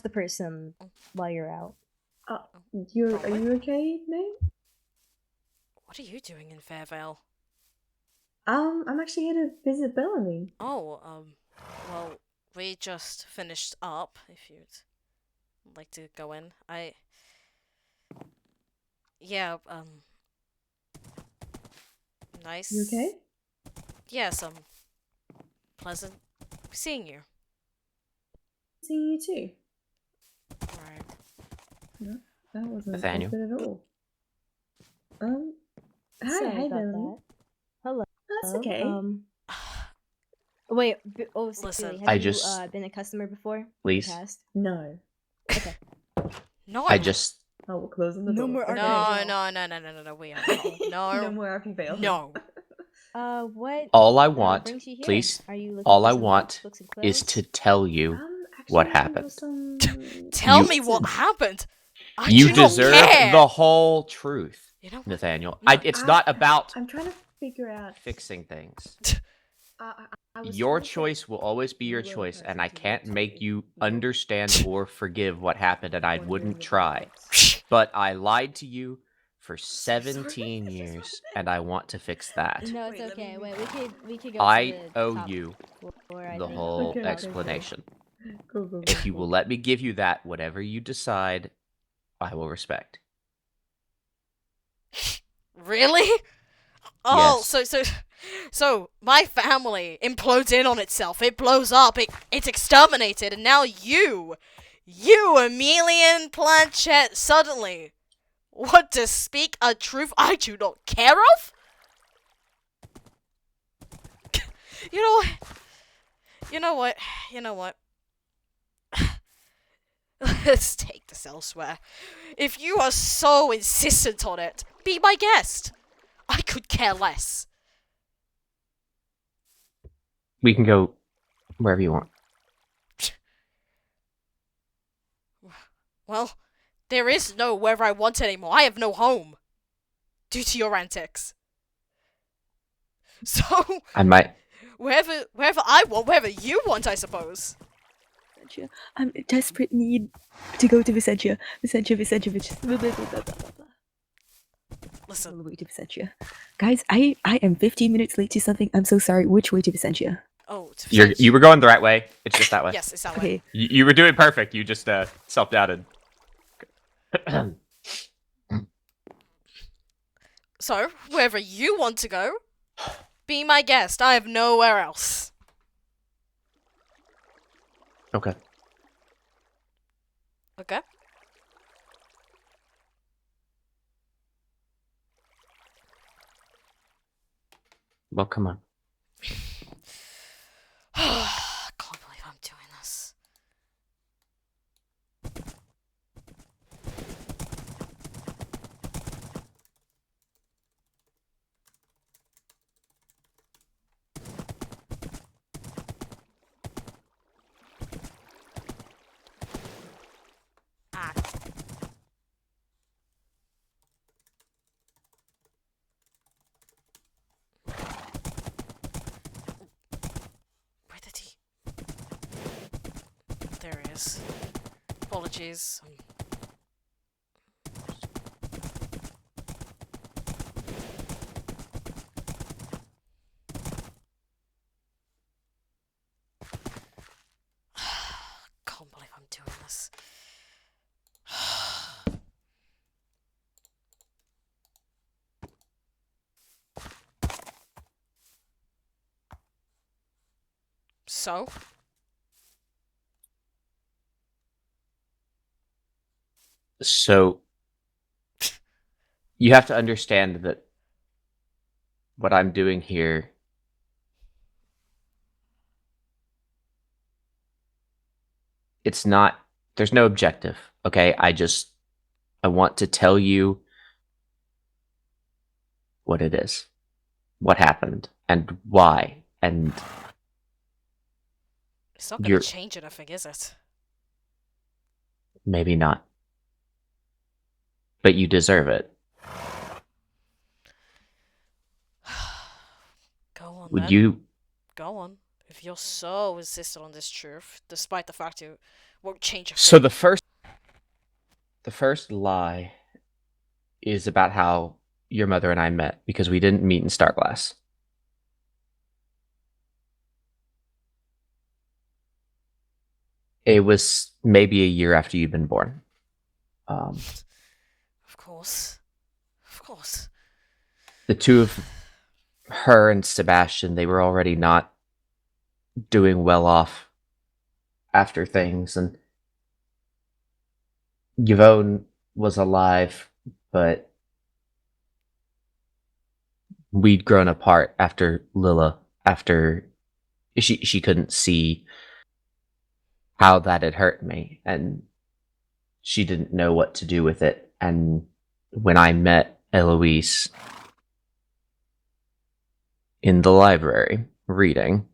the person while you're out. Are you okay, Nate? What are you doing in Fairvale? I'm actually here to visit Bellamy. Oh, well, we just finished up, if you'd like to go in. Yeah, nice. You okay? Yes, pleasant seeing you. Seeing you too. Right. No, that wasn't Nathaniel. good at all. Hi, Sorry hi, about Bellamy. that. Hello. That's okay. Wait. Listen, Silly, have I you just- been a customer before? In the Please. past? No. Okay. No, I just... Oh, we're closing the No door. more Okay. No, we are not. No more RP Vale. No. What? All I want, brings you here? please, Are you looking all for I some want books and is clothes? to tell you Actually what looking for happened. some Tell You- me what happened. I You do not deserve care. the whole truth, You know what? Nathaniel. No. It's not about I'm trying to figure out. fixing things. I was Your trying to choice will always be your you were a choice, and person I to can't go make to. you You understand or forgive what happened, and I wandering wouldn't with try. books. But I lied to you for 17 years, and I want to fix that. No, it's Wait, let okay. me- Wait, we could go I to the owe top you floor, I the think. whole Okay. explanation. Go. If you will let me give you that, whatever you decide, I will respect. Really? Oh, Yes. so my family implodes in on itself. It blows up. It's exterminated, and now you, Emilian Planchette, suddenly want to speak a truth I do not care of? You know what? You know what? Let's take this elsewhere. If you are so insistent on it, be my guest. I could care less. We can go wherever you want. Well, there is no wherever I want anymore. I have no home. Due to your antics. So, I might... wherever I want, wherever you want, I suppose. I'm in desperate need to go to Vicentia. Vicentia. Listen, All the way to Vicentia. Guys, I am 15 minutes late to something. I'm so sorry. Which way to Vicentia? oh, You were going the right way. It's just that way. Yes, it's that way. Okay. You were doing perfect. You just self-doubted. So, wherever you want to go, be my guest. I have nowhere else. Okay. Okay? Well, come on. I can't believe I'm doing this. Ah. Where did he... There he is. Apologies. Can't believe I'm doing this. So? So, you have to understand that what I'm doing here it's not, there's no objective, okay? I want to tell you what it is, what happened, and why, and It's not gonna change anything, is it? maybe not. But you deserve it. Go on, Would then. you... Go on. If you're so insistent on this truth, despite the fact you Won't change a So thing. the first lie is about how your mother and I met because we didn't meet in Starglass. It was maybe a year after you'd been born. Of course. Of course. The two of her and Sebastian, they were already not doing well off after things, and Yvonne was alive, but we'd grown apart after Lila, after she couldn't see how that had hurt me, and she didn't know what to do with it. And when I met Eloise in the library reading,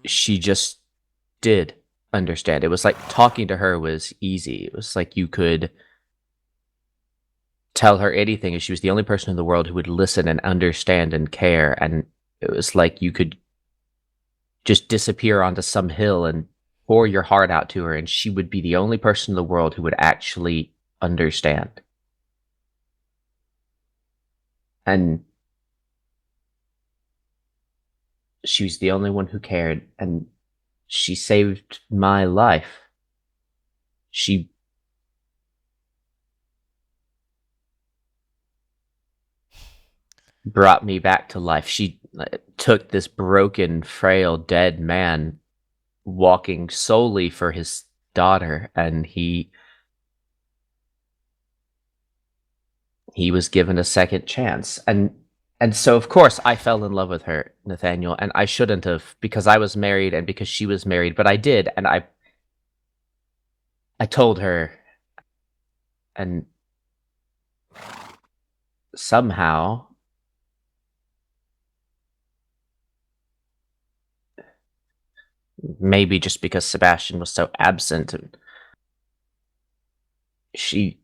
she just did understand. It was like talking to her was easy. It was like you could tell her anything, and she was the only person in the world who would listen and understand and care. And it was like you could just disappear onto some hill and pour your heart out to her, and she would be the only person in the world who would actually understand. And she was the only one who cared, and she saved my life. She brought me back to life. She took this broken, frail, dead man walking solely for his daughter, and he was given a second chance. And so of course I fell in love with her, Nathaniel, and I shouldn't have, because I was married and because she was married, but I did. And I told her, and somehow maybe just because Sebastian was so absent, she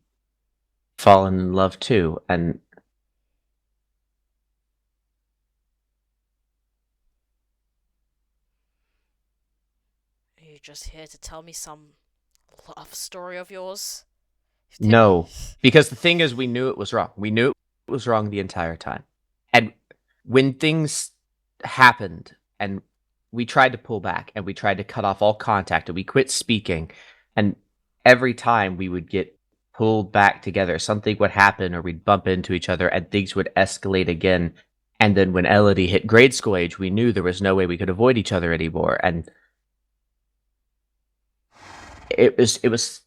fallen in love too. And Are you just here to tell me some love story of yours? no, because the thing is, we knew it was wrong. We knew it was wrong the entire time. And when things happened and we tried to pull back and we tried to cut off all contact and we quit speaking, and every time we would get pulled back together, something would happen or we'd bump into each other and things would escalate again. And then when Elodie hit grade school age, we knew there was no way we could avoid each other anymore. And it was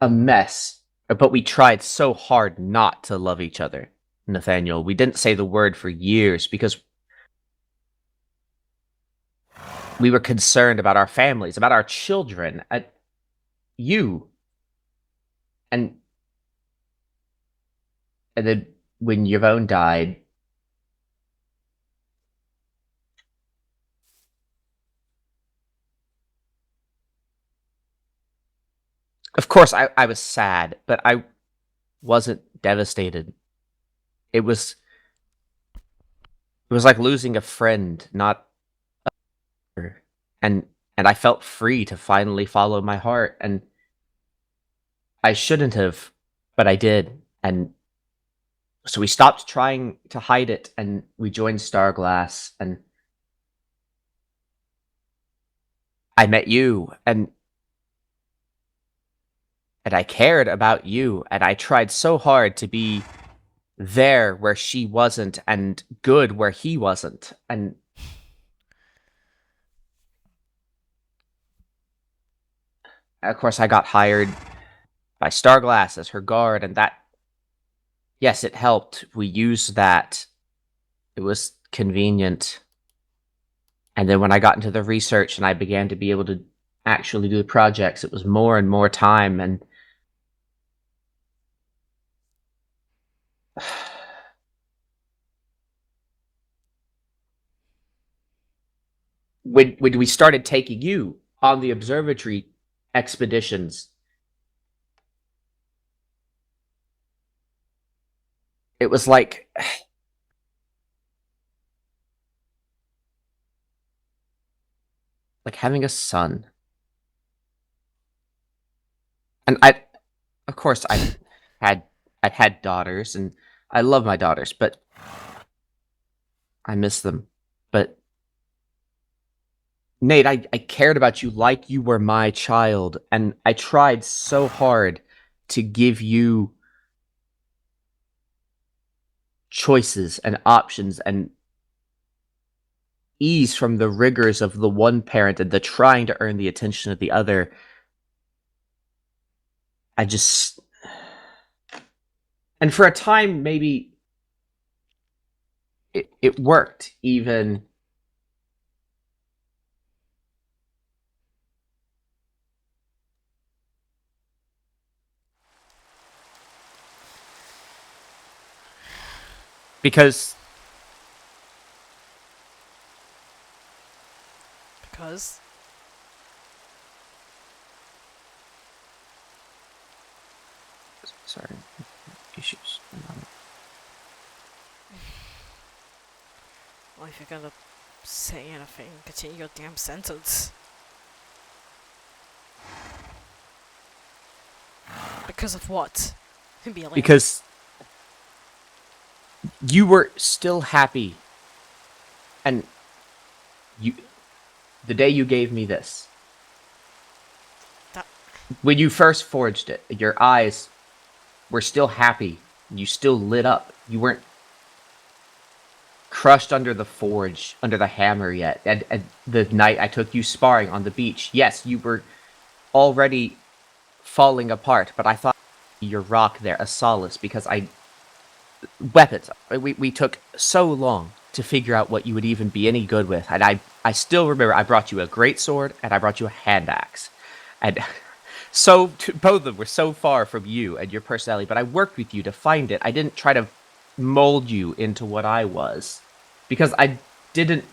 a mess, but we tried so hard not to love each other, Nathaniel. We didn't say the word for years because we were concerned about our families, about our children, you. And then when Yvonne died, of course I was sad, but I wasn't devastated. It was like losing a friend, not and I felt free to finally follow my heart, and I shouldn't have, but I did. And so we stopped trying to hide it, and we joined Starglass, and I met you, and I cared about you, and I tried so hard to be there where she wasn't and good where he wasn't. And of course I got hired by Starglass as her guard, and that, yes, it helped. We used that. It was convenient. And then when I got into the research and I began to be able to actually do the projects, it was more and more time. And when we started taking you on the observatory expeditions, it was like like having a son. And I, of course, had I've had daughters, and I love my daughters, but I miss them. But Nate, I cared about you like you were my child, and I tried so hard to give you choices and options and ease from the rigors of the one parent and the trying to earn the attention of the other. I just. And for a time, maybe it worked, even. Because Because? sorry, issues. Well, if you're gonna say anything, continue your damn sentence. Because of what? Emilian. Because you were still happy, and the day you gave me this, That- when you first forged it, your eyes were still happy. You still lit up. You weren't crushed under the forge, under the hammer yet. And the night I took you sparring on the beach, yes, you were already falling apart, but I thought your rock there a solace because weapons. We took so long to figure out what you would even be any good with, and I still remember I brought you a great sword and I brought you a hand axe, and both of them were so far from you and your personality, but I worked with you to find it. I didn't try to mold you into what I was, because I didn't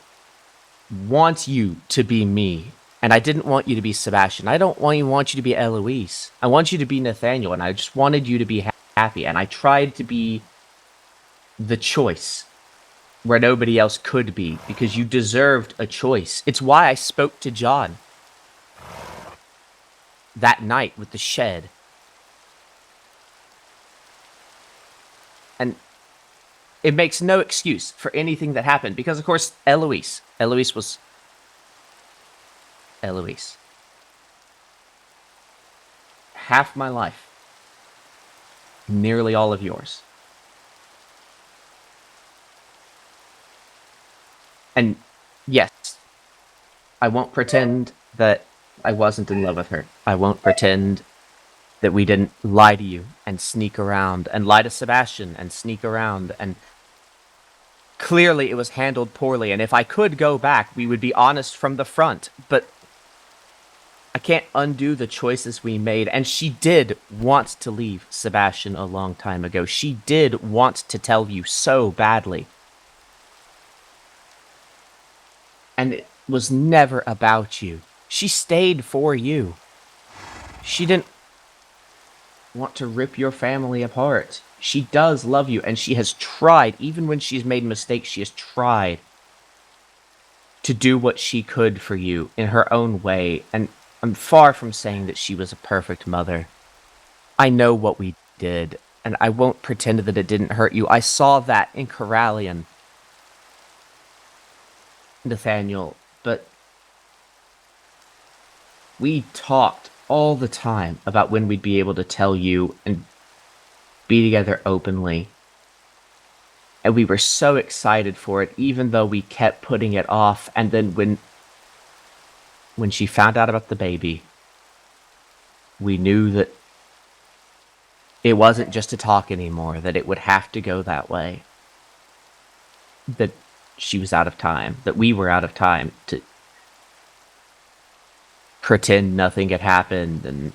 want you to be me. And I didn't want you to be Sebastian. I don't want you to be Eloise. I want you to be Nathaniel, and I just wanted you to be happy. And I tried to be the choice where nobody else could be, because you deserved a choice. It's why I spoke to John that night with the shed. And it makes no excuse for anything that happened, because of course Eloise was Eloise. Half my life. Nearly all of yours. And yes, I won't pretend that I wasn't in love with her. I won't pretend that we didn't lie to you and sneak around and lie to Sebastian and sneak around, and clearly it was handled poorly, and if I could go back, we would be honest from the front, but I can't undo the choices we made. And she did want to leave Sebastian a long time ago. She did want to tell you so badly. And it was never about you. She stayed for you. She didn't want to rip your family apart. She does love you, and she has tried, even when she's made mistakes, she has tried to do what she could for you in her own way. And I'm far from saying that she was a perfect mother. I know what we did, and I won't pretend that it didn't hurt you. I saw that in Corallian, Nathaniel, but we talked all the time about when we'd be able to tell you and be together openly. And we were so excited for it, even though we kept putting it off. And then when she found out about the baby, we knew that it wasn't just a talk anymore, that it would have to go that way. That she was out of time, that we were out of time to pretend nothing had happened, and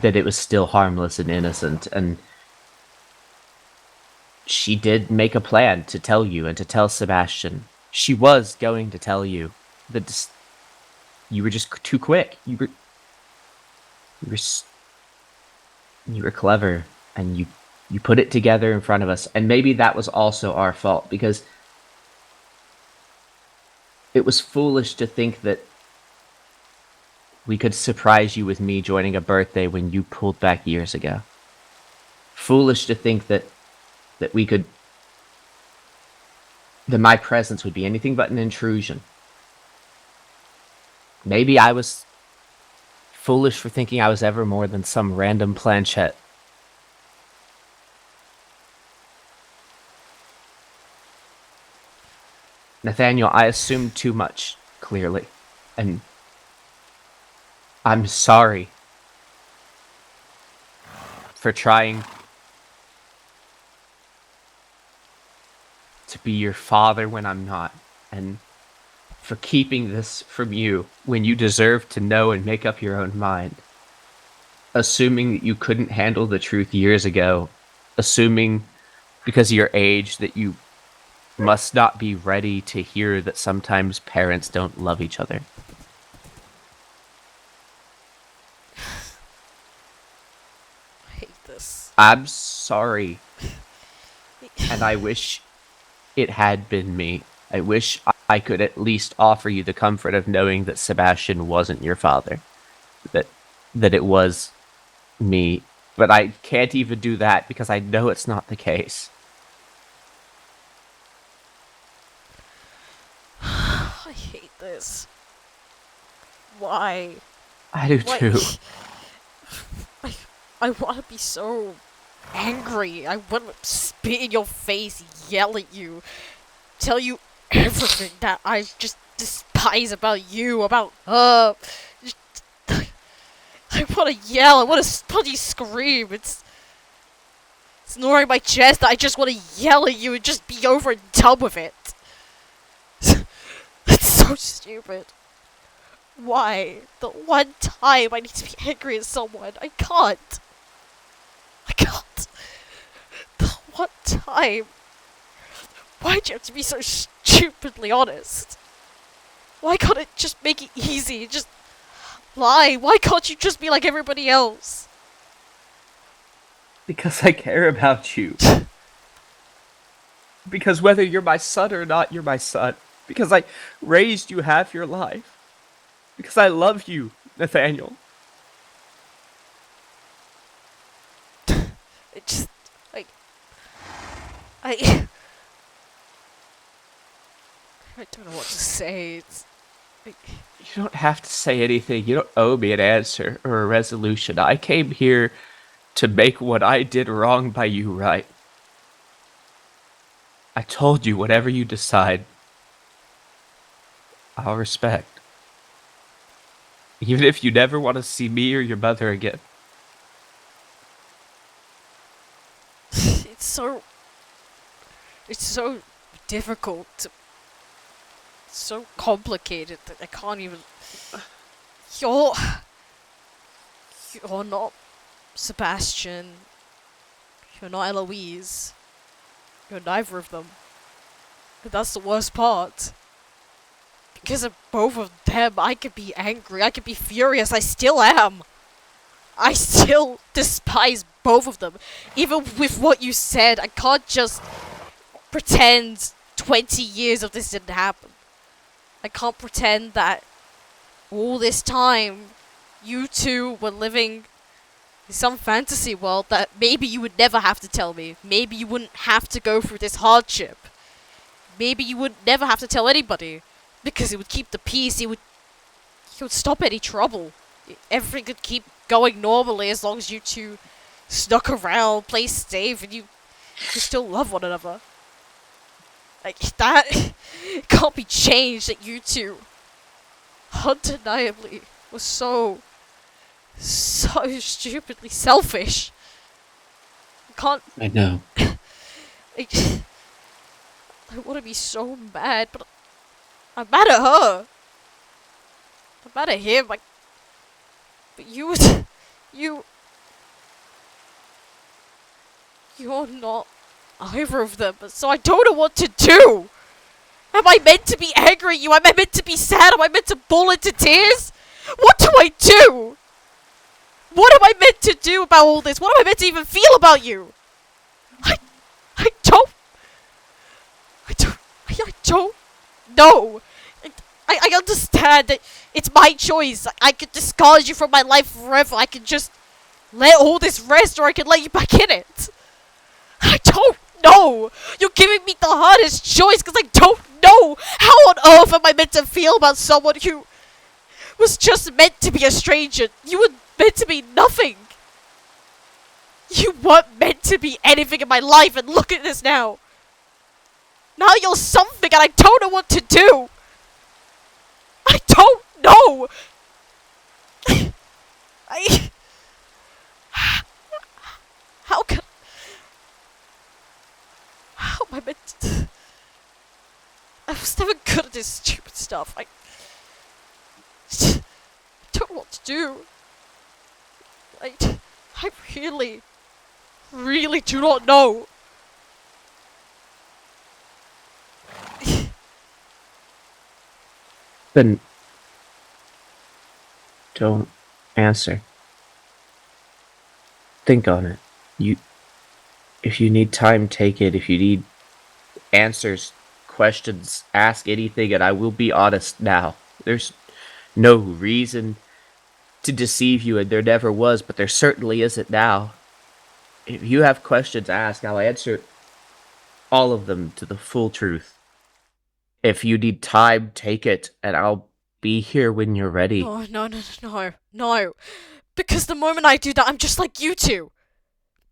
that it was still harmless and innocent. And she did make a plan to tell you and to tell Sebastian. She was going to tell you that you were just too quick. You were clever, and you put it together in front of us. And maybe that was also our fault, because It was foolish to think that we could surprise you with me joining a birthday when you pulled back years ago. Foolish to think that we could... that my presence would be anything but an intrusion. Maybe I was foolish for thinking I was ever more than some random planchette. Nathaniel, I assumed too much, clearly. And I'm sorry for trying to be your father when I'm not, and for keeping this from you when you deserve to know and make up your own mind. Assuming that you couldn't handle the truth years ago. Assuming, because of your age, that you must not be ready to hear that sometimes parents don't love each other. I hate this. I'm sorry. And I wish it had been me. I wish I could at least offer you the comfort of knowing that Sebastian wasn't your father. That it was me. But I can't even do that because I know it's not the case. I hate this. Why? I do Why? too. I want to be so angry. I want to spit in your face, yell at you, tell you everything that I just despise about you, about her. I want to yell. I want to bloody scream. It's gnawing my chest that I just want to yell at you and just be over and done with it. It's so stupid. Why? The one time I need to be angry at someone, I can't. I can't. The one time. Why'd you have to be so stupidly honest? Why can't it just make it easy? Just lie. Why can't you just be like everybody else? Because I care about you. Because whether you're my son or not, you're my son. Because I raised you half your life. Because I love you, Nathaniel. It just, like, I don't know what to say. It's like, You don't have to say anything. You don't owe me an answer or a resolution. I came here to make what I did wrong by you right. I told you whatever you decide, I'll respect. Even if you never want to see me or your mother again. it's so difficult. It's so complicated that I can't even. You're not Sebastian. You're not Eloise. You're neither of them. And that's the worst part. Because of both of them, I could be angry, I could be furious, I still am. I still despise both of them. Even with what you said, I can't just pretend 20 years of this didn't happen. I can't pretend that all this time, you two were living in some fantasy world that maybe you would never have to tell me. Maybe you wouldn't have to go through this hardship. Maybe you would never have to tell anybody. Because it would keep the peace, it would stop any trouble. Everything could keep going normally as long as you two snuck around, play safe, and you still love one another. Like, that can't be changed, that you two undeniably were so stupidly selfish. I know. I want to be so mad, but I'm mad at her. I'm mad at him. But you're not either of them. So I don't know what to do. Am I meant to be angry at you? Am I meant to be sad? Am I meant to bawl into tears? What do I do? What am I meant to do about all this? What am I meant to even feel about you? I don't know. understand that it's my choice. I could discard you from my life forever. I could just let all this rest, or I could let you back in it. I don't know. You're giving me the hardest choice because I don't know how on earth am I meant to feel about someone who was just meant to be a stranger. You were meant to be nothing. You weren't meant to be anything in my life, and look at this now. Now you're something and I don't know what to do. I don't know. How am I meant to... I was never good at this stupid stuff. I don't know what to do. I really do not know. Then don't answer. Think on it. If you need time, take it. If you need answers, questions, ask anything, and I will be honest now. There's no reason to deceive you, and there never was, but there certainly isn't now. If you have questions, ask. I'll answer all of them to the full truth. If you need time, take it, and I'll be here when you're ready. Oh, no. Because the moment I do that, I'm just like you two.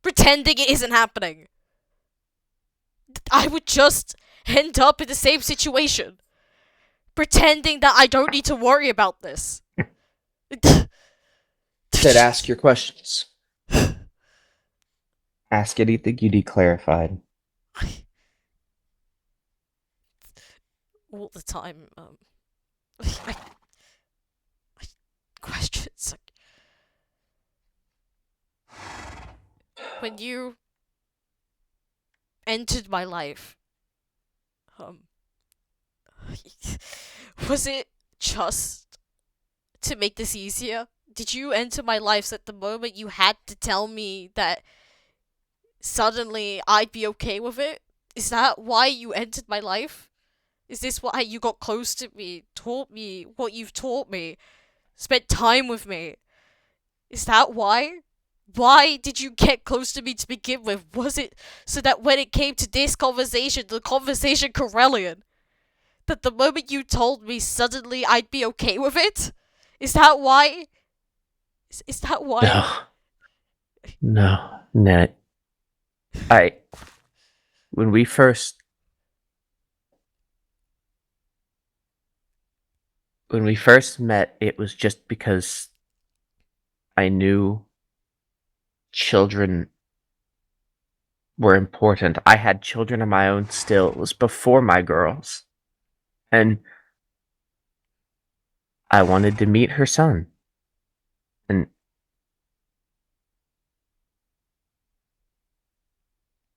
Pretending it isn't happening. I would just end up in the same situation. Pretending that I don't need to worry about this. Then ask your questions. Ask anything you need clarified. All the time, questions. When you entered my life, was it just to make this easier? Did you enter my life so at the moment you had to tell me that suddenly I'd be okay with it? Is that why you entered my life? Is this why you got close to me, taught me what you've taught me, spent time with me? Is that why? Why did you get close to me to begin with? Was it so that when it came to this conversation, the conversation Corellian, that the moment you told me suddenly I'd be okay with it? Is that why? Is that why? No, Ned. When we first met, it was just because I knew children were important. I had children of my own still. It was before my girls. And I wanted to meet her son. And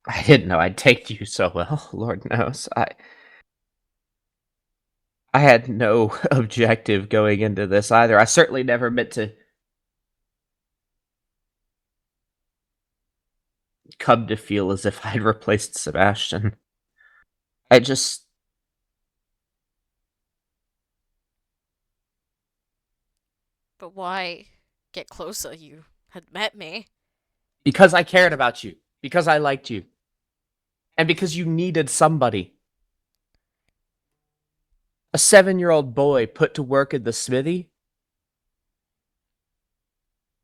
I didn't know I'd take you so well, Lord knows. I had no objective going into this either. I certainly never meant to come to feel as if I'd replaced Sebastian. I just... But why get closer? You had met me. Because I cared about you. Because I liked you. And because you needed somebody. A 7-year-old boy put to work in the smithy?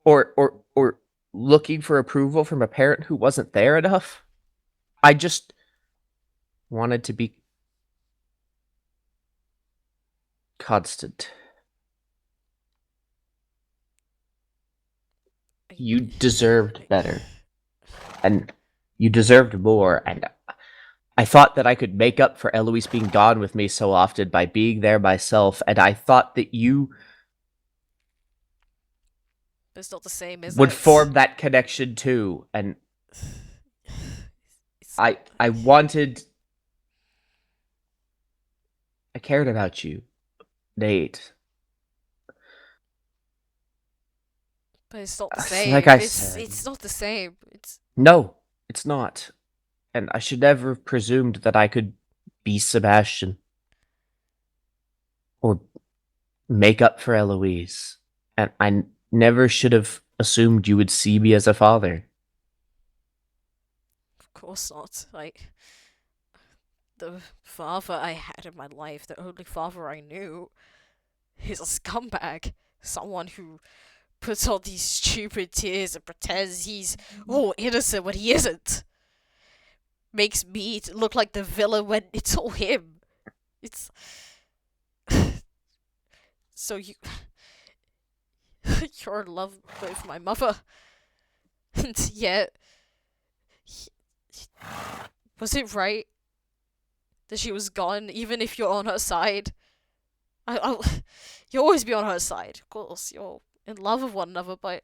Or looking for approval from a parent who wasn't there enough? I just wanted to be constant. You deserved better. And you deserved more, and I thought that I could make up for Eloise being gone with me so often by being there myself, and I thought that you It's not the same, is would it? form that connection too, and I cared about you, Nate. But it's not the same. Like I said. It's not the same. No, it's not. And I should never have presumed that I could be Sebastian. Or make up for Eloise. And I never should have assumed you would see me as a father. Of course not. Like, the father I had in my life, the only father I knew, is a scumbag. Someone who puts on these stupid tears and pretends he's all innocent when he isn't. Makes me look like the villain when it's all him. It's... So you're in love with my mother. And yet... Was it right that she was gone, even if you're on her side? You'll always be on her side. Of course, you're in love with one another, but...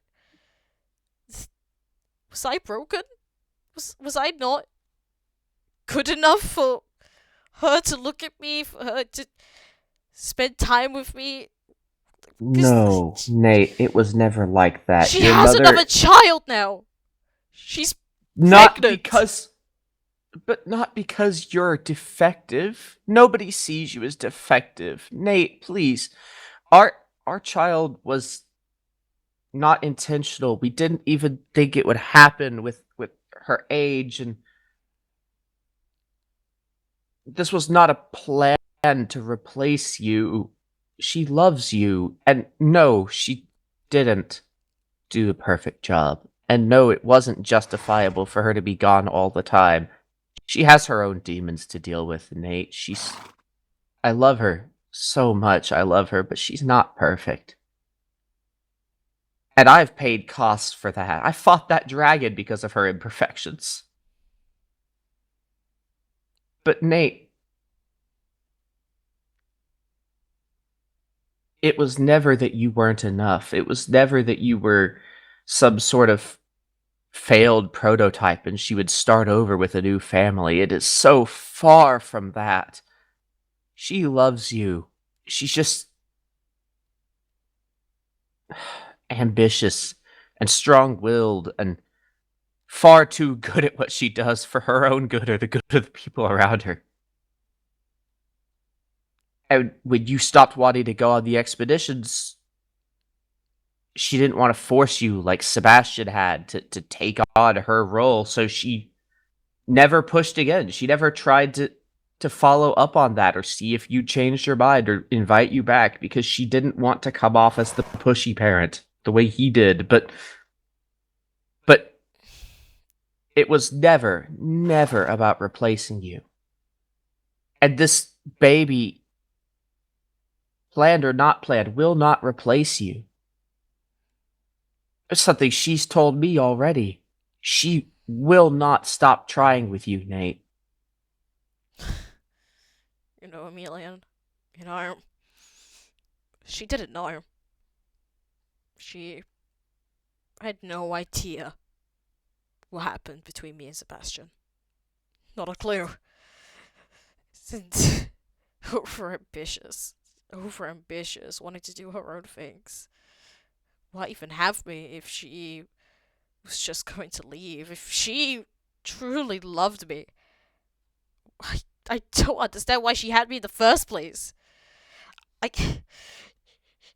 Was I broken? Was I not good enough for her to look at me, for her to spend time with me? No, Nate, it was never like that. She Your has mother... another child now. She's Not pregnant. because... But not because you're defective. Nobody sees you as defective. Nate, please. Our child was not intentional. We didn't even think it would happen with her age, and this was not a plan to replace you. She loves you, and no, she didn't do a perfect job. And no, it wasn't justifiable for her to be gone all the time. She has her own demons to deal with, Nate. I love her so much. I love her, but she's not perfect. And I've paid costs for that. I fought that dragon because of her imperfections. But Nate, it was never that you weren't enough. It was never that you were some sort of failed prototype and she would start over with a new family. It is so far from that. She loves you. She's just ambitious and strong-willed and far too good at what she does for her own good or the good of the people around her. And when you stopped wanting to go on the expeditions, she didn't want to force you like Sebastian had to take on her role, so she never pushed again. She never tried to follow up on that or see if you changed your mind or invite you back because she didn't want to come off as the pushy parent the way he did. But it was never about replacing you. And this baby, planned or not planned, will not replace you. It's something she's told me already. She will not stop trying with you, Nate. You know, Emilian, she didn't know. She had no idea what happened between me and Sebastian. Not a clue. Since overambitious, wanting to do her own things. Why even have me if she was just going to leave? If she truly loved me, I don't understand why she had me in the first place.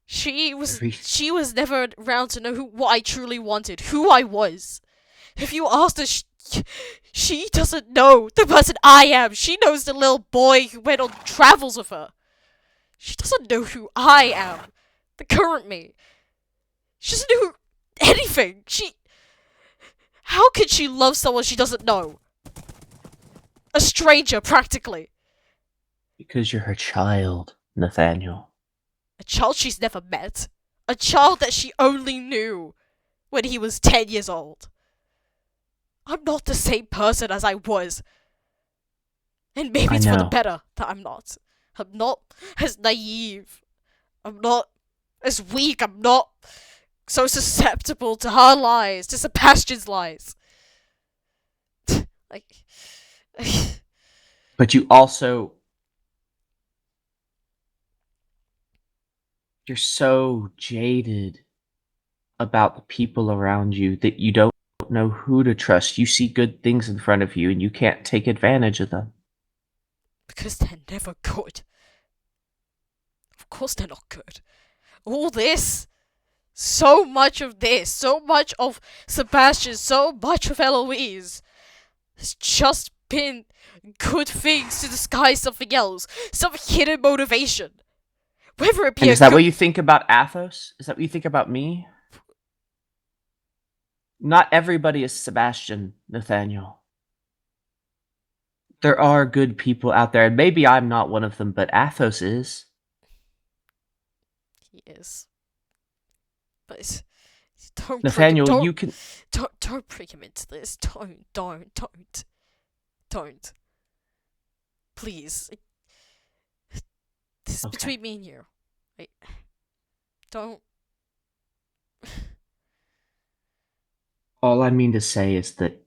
She was never around to know what I truly wanted, who I was. If you asked her, she doesn't know the person I am. She knows the little boy who went on travels with her. She doesn't know who I am, the current me. She doesn't know anything. How could she love someone she doesn't know? A stranger, practically. Because you're her child, Nathaniel. A child she's never met. A child that she only knew when he was 10 years old. I'm not the same person as I was. And maybe it's for the better that I'm not. I'm not as naive. I'm not as weak. I'm not so susceptible to her lies, to Sebastian's lies. But you also... You're so jaded about the people around you that you don't know who to trust. You see good things in front of you and you can't take advantage of them. Because they're never good. Of Of course they're not good. All this, so much of this, so much of Sebastian, so much of Eloise has just been good things to disguise something else, some hidden motivation. Whether it be And a is that good- what you think about Athos? Is that what you think about me? Not everybody is Sebastian, Nathaniel. There are good people out there, and maybe I'm not one of them, but Athos is. He is. But don't Nathaniel, bring him, you can... don't bring him into this. Don't. Please. This is Okay. between me and you. Don't. All I mean to say is that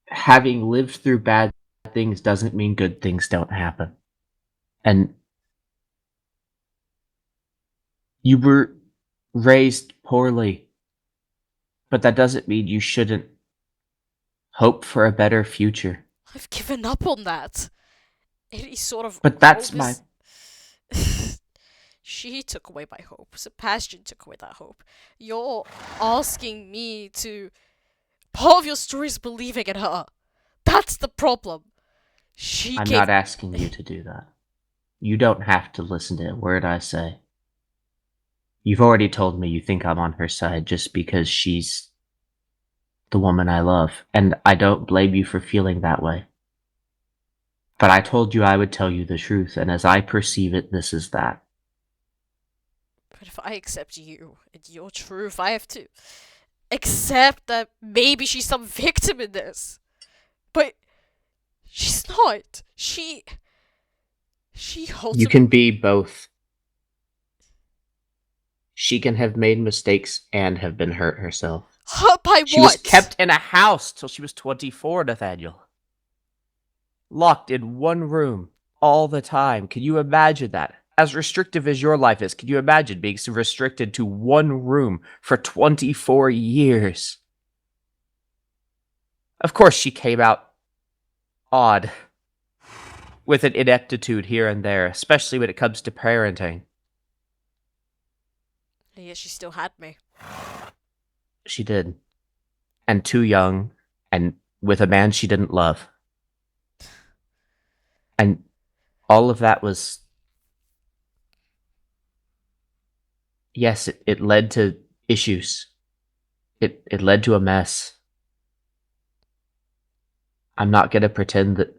having lived through bad things doesn't mean good things don't happen. And you were raised poorly, but that doesn't mean you shouldn't hope for a better future. I've given up on that. Any sort of But that's hope my... is- She took away my hope. Sebastian took away that hope. You're asking me to... Part of your story is believing in her. That's the problem. I'm not asking you to do that. You don't have to listen to a word I say. You've already told me you think I'm on her side just because she's the woman I love, and I don't blame you for feeling that way. But I told you I would tell you the truth, and as I perceive it, this is that. But if I accept you and your truth, I have to accept that maybe she's some victim in this. But she's not. She holds You can be both. She can have made mistakes and have been hurt herself. hurt by She what? was kept in a house till she was 24, Nathaniel. Locked in one room all the time. Can you imagine that? As restrictive as your life is, can you imagine being restricted to one room for 24 years? Of course, she came out odd, with an ineptitude here and there, especially when it comes to parenting. And yet she still had me. She did. And too young, and with a man she didn't love. And all of that was... Yes, it led to issues. It led to a mess. I'm not gonna pretend that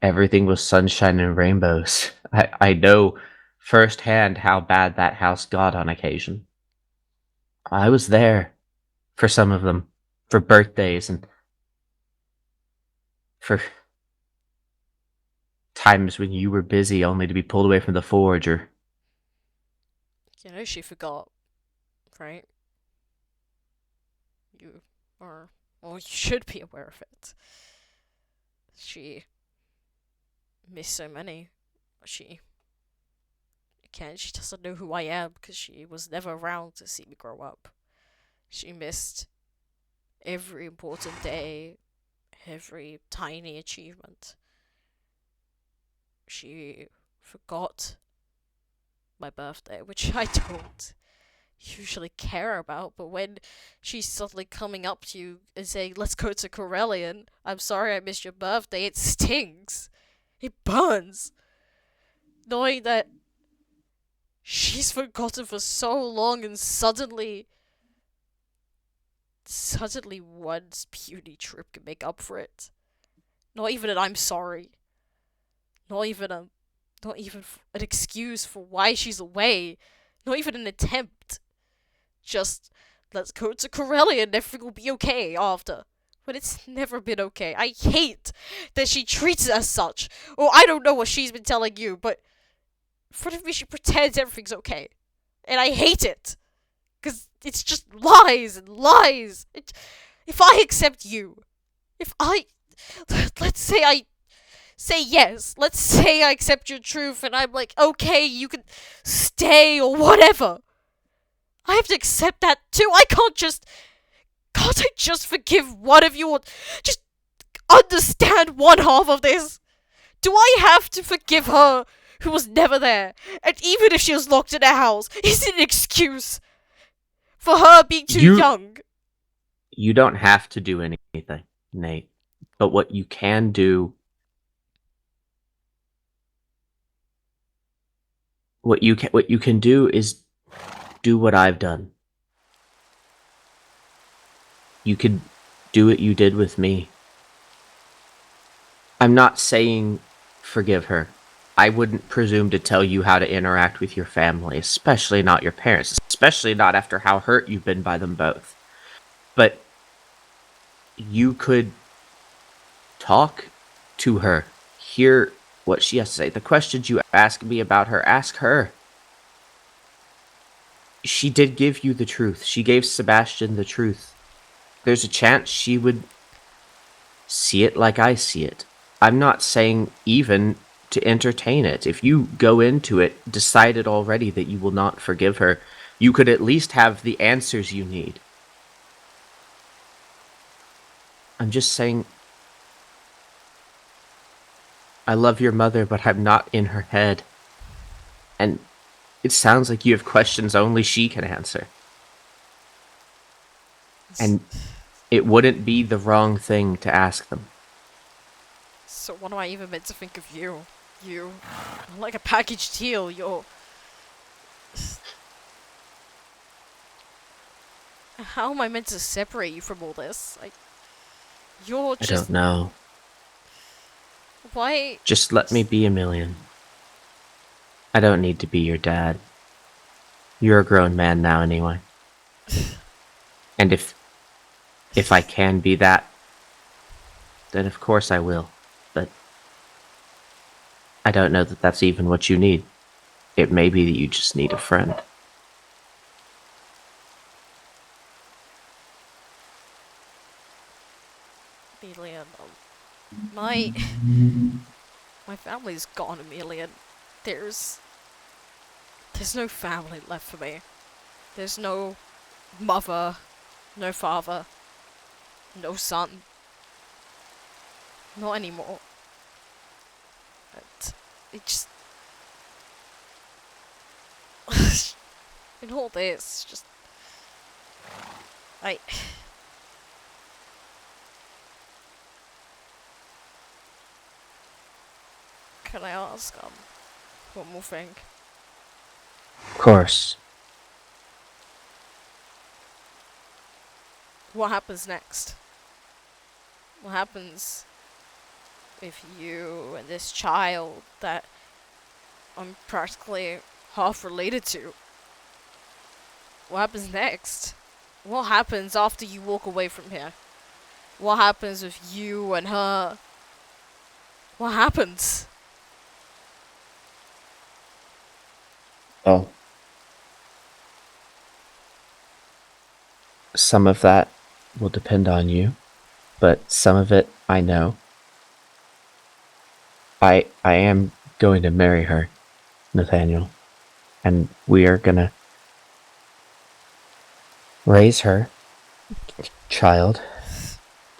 everything was sunshine and rainbows. I know firsthand how bad that house got on occasion. I was there for some of them, for birthdays and for times when you were busy only to be pulled away from the forge or... You know she forgot, right? You are... Well, you should be aware of it. She missed so many. She doesn't know who I am because she was never around to see me grow up. She missed every important day, every tiny achievement. She forgot my birthday, which I don't usually care about, but when she's suddenly coming up to you and saying, let's go to Corellian, I'm sorry I missed your birthday, it stings. It burns. Knowing that she's forgotten for so long and suddenly one puny trip can make up for it. Not even an I'm sorry. Not even an excuse for why she's away. Not even an attempt. Just, let's go to Corellia and everything will be okay after. But it's never been okay. I hate that she treats it as such. Or I don't know what she's been telling you, but in front of me she pretends everything's okay. And I hate it. Because it's just lies and lies. If I accept you, let's say I say yes. Let's say I accept your truth and I'm like, okay, you can stay or whatever. I have to accept that too. Can't I just forgive one of you or just understand one half of this? Do I have to forgive her, who was never there? And even if she was locked in a house, is it an excuse for her being too young? You don't have to do anything, Nate. But what you can do... What you can do is do what I've done. You could do what you did with me. I'm not saying forgive her. I wouldn't presume to tell you how to interact with your family, especially not your parents, especially not after how hurt you've been by them both. But you could talk to her, hear what she has to say. The questions you ask me about her, ask her. She did give you the truth. She gave Sebastian the truth. There's a chance she would see it like I see it. I'm not saying even to entertain it. If you go into it decided already that you will not forgive her, you could at least have the answers you need. I'm just saying, I love your mother, but I'm not in her head. And it sounds like you have questions only she can answer. And it wouldn't be the wrong thing to ask them. So what am I even meant to think of you? You're like a packaged deal, you're... How am I meant to separate you from all this? Like, you're I just... don't know. Why? Just let me be Emilian. I don't need to be your dad. You're a grown man now anyway. And if I can be that, then of course I will. But I don't know that that's even what you need. It may be that you just need a friend. Emilian, my family's gone, Emilian. There's no family left for me. There's no mother, no father, no son. Not anymore. And it just... in all this, just... Can I ask, one more thing? Of course. What happens next? What happens if you and this child that I'm practically half related to? What happens next? What happens after you walk away from here? What happens with you and her? What happens? Well, some of that will depend on you, but some of it I know. I am going to marry her, Nathaniel, and we are gonna raise her child,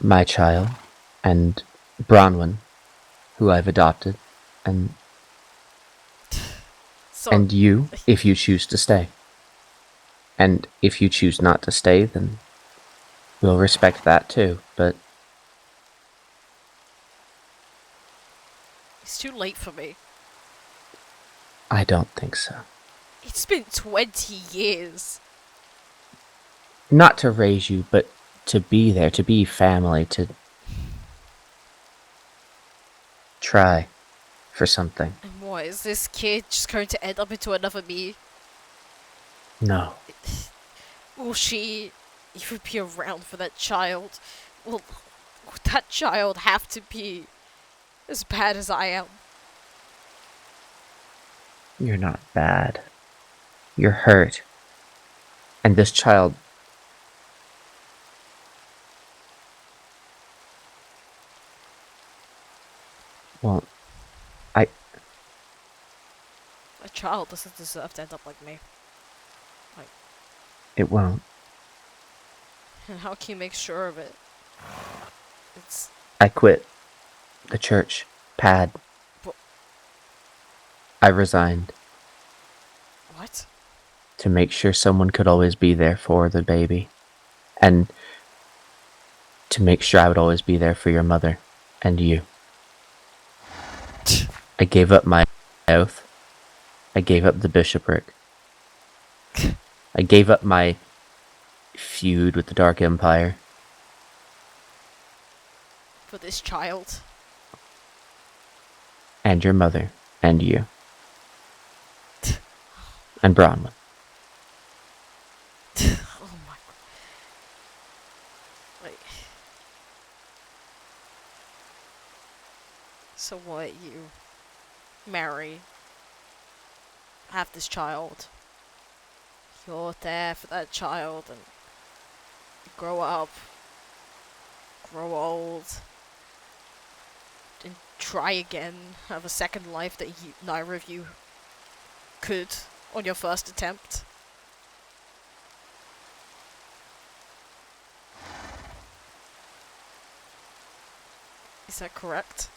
my child, and Bronwyn, who I've adopted, and you, if you choose to stay. And if you choose not to stay, then we'll respect that too, but... It's too late for me. I don't think so. It's been 20 years. Not to raise you, but to be there, to be family, to... try for something. And what, is this kid just going to end up into another me? No. Will she even be around for that child? Will that child have to be as bad as I am? You're not bad. You're hurt. And this child... Well, A child doesn't deserve to end up like me. it won't. And how can you make sure of it? It's... I quit the church, Pad, I resigned What? to make sure someone could always be there for the baby. And to make sure I would always be there for your mother and you. I gave up my oath. I gave up the bishopric. I gave up my feud with the Dark Empire. For this child. And your mother. And you. And Bronwyn. Oh my god. Like. So what, you marry, have this child, you're there for that child, and you grow up, grow old, and try again, have a second life that neither of you could on your first attempt. Is that correct?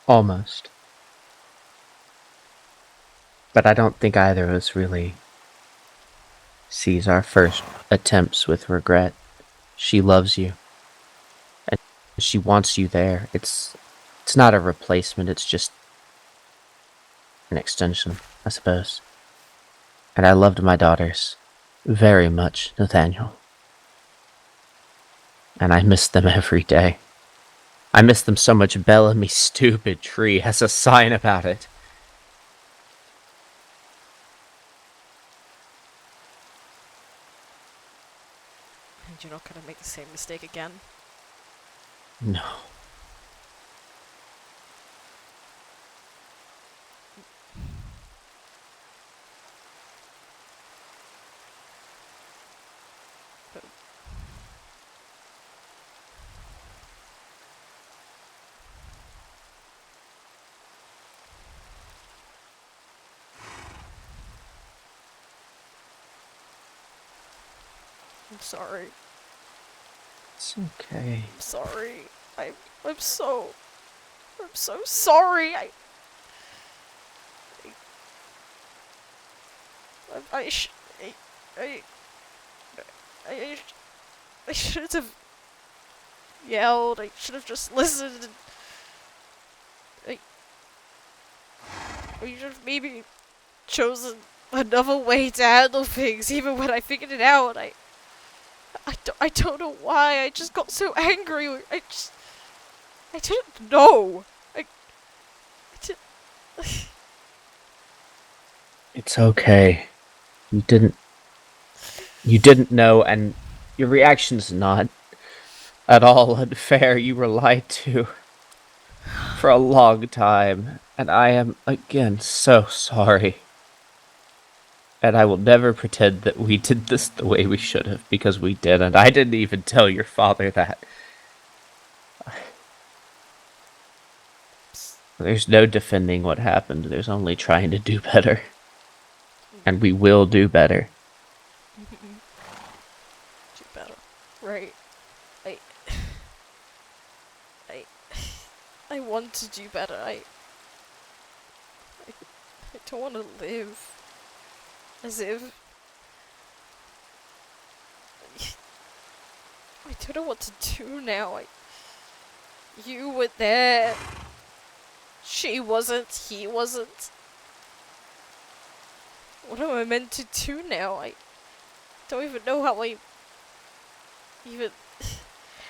Almost. But I don't think either of us really sees our first attempts with regret. She loves you. And she wants you there. It's not a replacement, it's just an extension, I suppose. And I loved my daughters very much, Nathaniel. And I miss them every day. I miss them so much. Bellamy's stupid tree has a sign about it. And you're not gonna make the same mistake again? No. I'm sorry. It's okay. I'm sorry. I'm so sorry. I should have yelled. I should have just listened. Or you should have maybe chosen another way to handle things. Even when I figured it out, I don't know why. I just got so angry. I didn't know. I didn't. It's okay. You didn't know, and your reaction's not at all unfair. You were lied to for a long time, and I am, again, so sorry. And I will never pretend that we did this the way we should have, because we didn't. I didn't even tell your father that. There's no defending what happened. There's only trying to do better. And we will do better. Do better. Right. I want to do better. I don't want to live as if I don't know what to do now. You were there. She wasn't. He wasn't. What am I meant to do now? I don't even know how I even.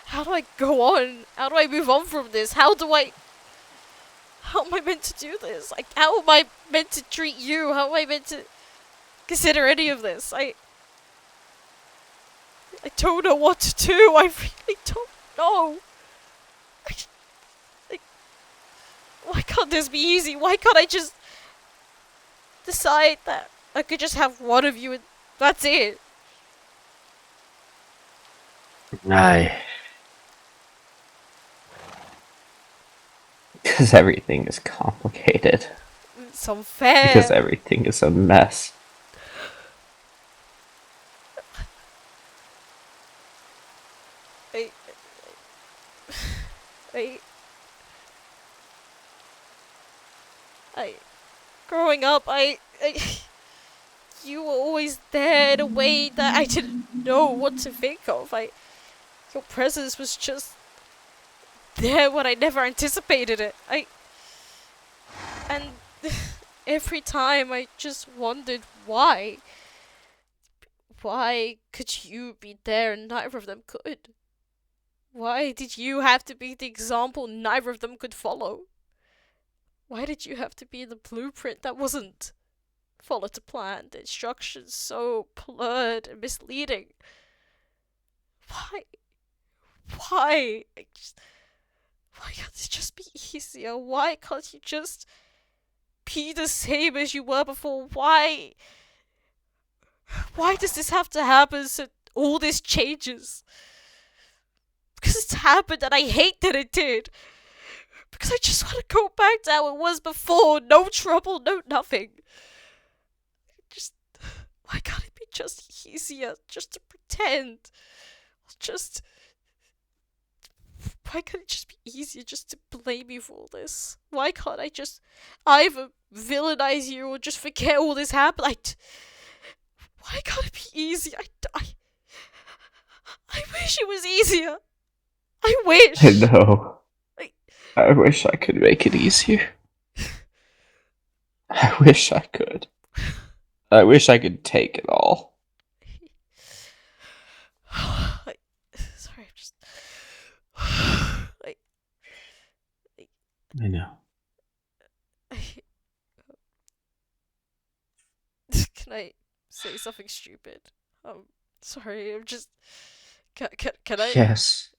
How do I go on? How do I move on from this? How am I meant to do this? Like, how am I meant to treat you? How am I meant to consider any of this? I don't know what to do. I really don't know. Why can't this be easy? Why can't I just decide that I could just have one of you and that's it? Because everything is complicated. It's unfair. Because everything is a mess. I, growing up, you were always there in a way that I didn't know what to think of. Your presence was just there when I never anticipated it. And every time I just wondered why. Why could you be there and neither of them could? Why did you have to be the example neither of them could follow? Why did you have to be the blueprint that wasn't followed to plan? The instructions so blurred and misleading. Why? Why can't it just be easier? Why can't you just be the same as you were before? Why does this have to happen so all this changes? Because it's happened and I hate that it did. Because I just want to go back to how it was before. No trouble, no nothing. Why can't it be just easier just to pretend? Why can't it just be easier just to blame you for all this? Why can't I just either villainize you or just forget all this happened? Why can't it be easy? I wish it was easier. I wish. I know. I wish I could make it easier. I wish I could. I wish I could take it all. Sorry, I'm just... I know. Can I say something stupid? Sorry, I'm just... Can I... Yes,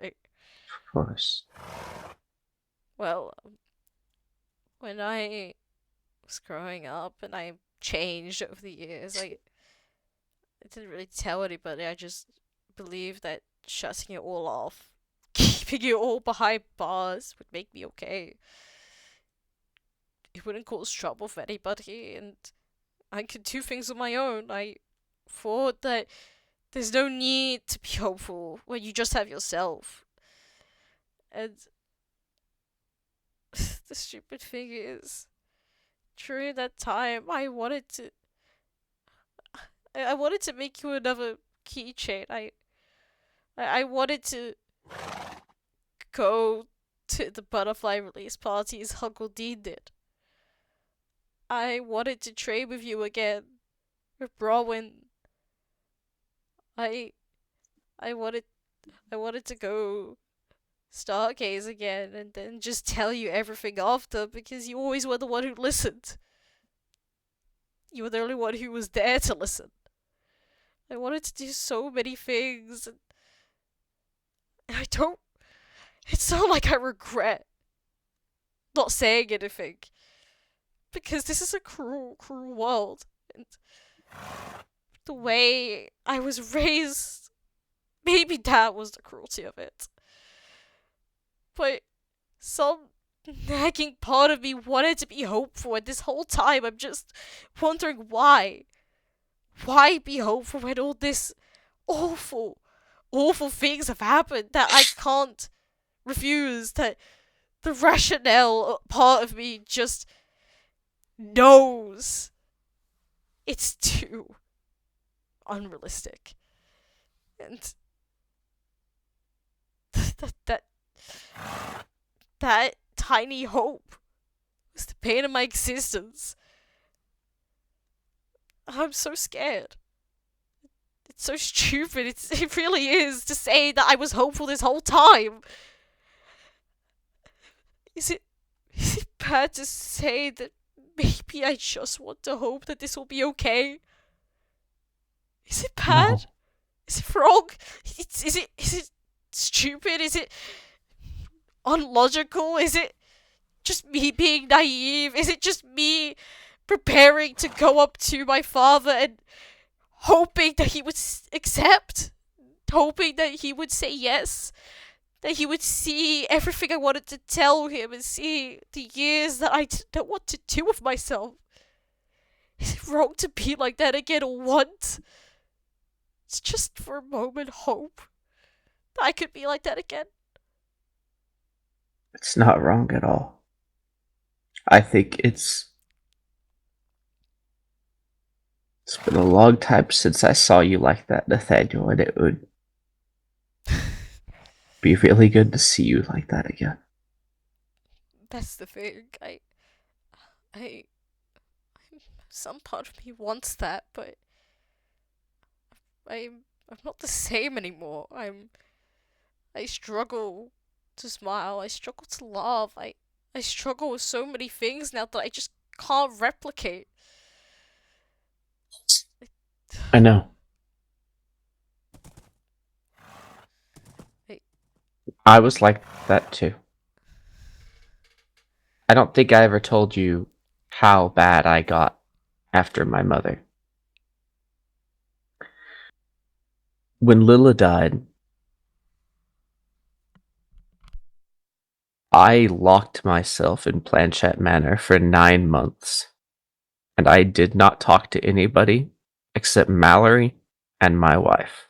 I- of course. Well, when I was growing up and I changed over the years, I didn't really tell anybody. I just believed that shutting it all off, keeping it all behind bars would make me okay. It wouldn't cause trouble for anybody, and I could do things on my own. I thought that there's no need to be hopeful when you just have yourself. And the stupid thing is, during that time, I wanted to make you another keychain. I wanted to go to the butterfly release party as Uncle Dean did. I wanted to trade with you again, with Bronwyn. I wanted to go stargaze again and then just tell you everything after, because you always were the one who listened. You were the only one who was there to listen. I wanted to do so many things, and I don't... It's not like I regret not saying anything, because this is a cruel, cruel world, and the way I was raised, maybe that was the cruelty of it. But some nagging part of me wanted to be hopeful, and this whole time I'm just wondering why. Why be hopeful when all this awful, awful things have happened that I can't refuse, that the rationale part of me just knows it's too unrealistic. And that tiny hope was the pain of my existence. I'm so scared. It's so stupid. It really is to say that I was hopeful this whole time. Is it bad to say that maybe I just want to hope that this will be okay? Is it bad? No. Is it wrong? Is it stupid? Is it unlogical? Is it just me being naive? Is it just me preparing to go up to my father and hoping that he would accept? Hoping that he would say yes? That he would see everything I wanted to tell him and see the years that I didn't know what to do with myself? Is it wrong to be like that again or want? It's just for a moment hope I could be like that again. It's not wrong at all. I think it's been a long time since I saw you like that, Nathaniel, and it would be really good to see you like that again. That's the thing. I, some part of me wants that, but I'm not the same anymore. I struggle to smile. I struggle to laugh. I struggle with so many things now that I just can't replicate. I know. I was like that too. I don't think I ever told you how bad I got after my mother. When Lila died, I locked myself in Planchette Manor for 9 months, and I did not talk to anybody except Mallory and my wife.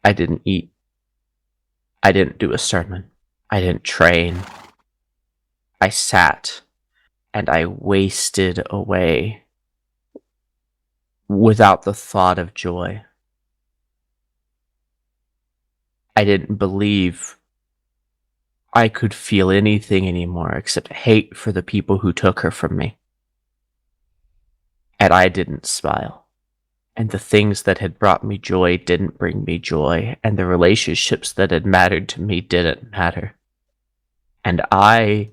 I didn't eat. I didn't do a sermon. I didn't train. I sat and I wasted away without the thought of joy. I didn't believe I could feel anything anymore except hate for the people who took her from me. And I didn't smile. And the things that had brought me joy didn't bring me joy, and the relationships that had mattered to me didn't matter. And I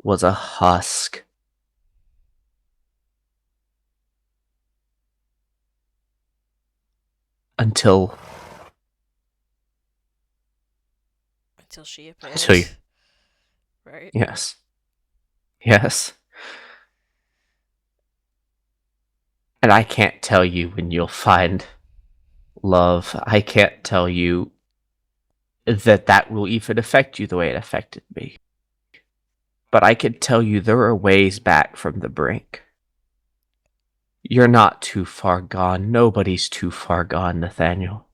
was a husk. Until She appeared. Until you- Right? Yes. Yes. And I can't tell you when you'll find love. I can't tell you that will even affect you the way it affected me. But I can tell you there are ways back from the brink. You're not too far gone. Nobody's too far gone, Nathaniel.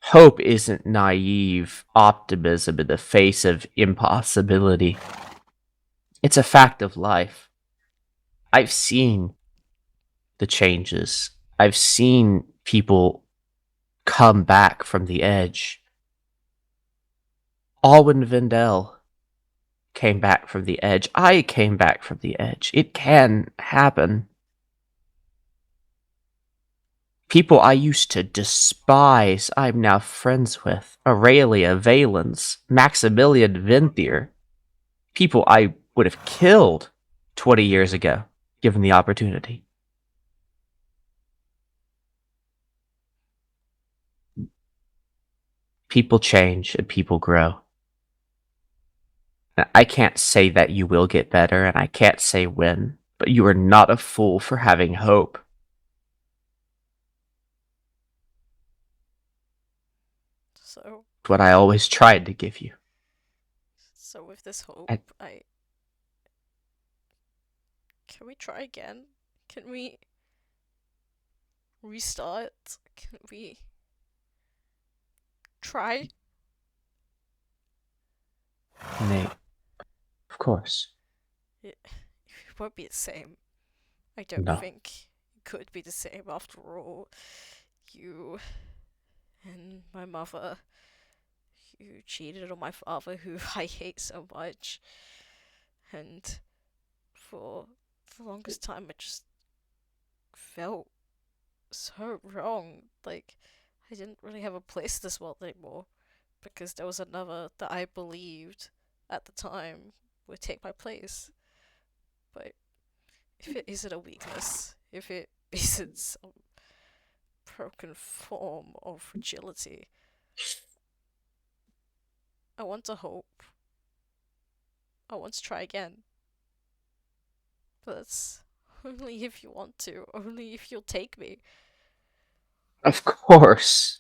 Hope isn't naive optimism in the face of impossibility. It's a fact of life. I've seen the changes. I've seen people come back from the edge. Alwyn Vendel came back from the edge. I came back from the edge. It can happen. People I used to despise, I'm now friends with. Aurelia Valens, Maximilian Venthier. People I would have killed 20 years ago, given the opportunity. People change and people grow. I can't say that you will get better, and I can't say when, but you are not a fool for having hope. So, What I always tried to give you. so with this hope, can we try again? Can we restart? Can we try? Nate, of course. It won't be the same. I don't No. think it could be the same after all. You and my mother, you cheated on my father, who I hate so much. And for the longest time, I just felt so wrong. Like, I didn't really have a place in this world anymore. Because there was another that I believed at the time would take my place. But if it isn't a weakness, if it isn't some broken form of fragility, I want to hope. I want to try again. But that's only if you want to, only if you'll take me. Of course.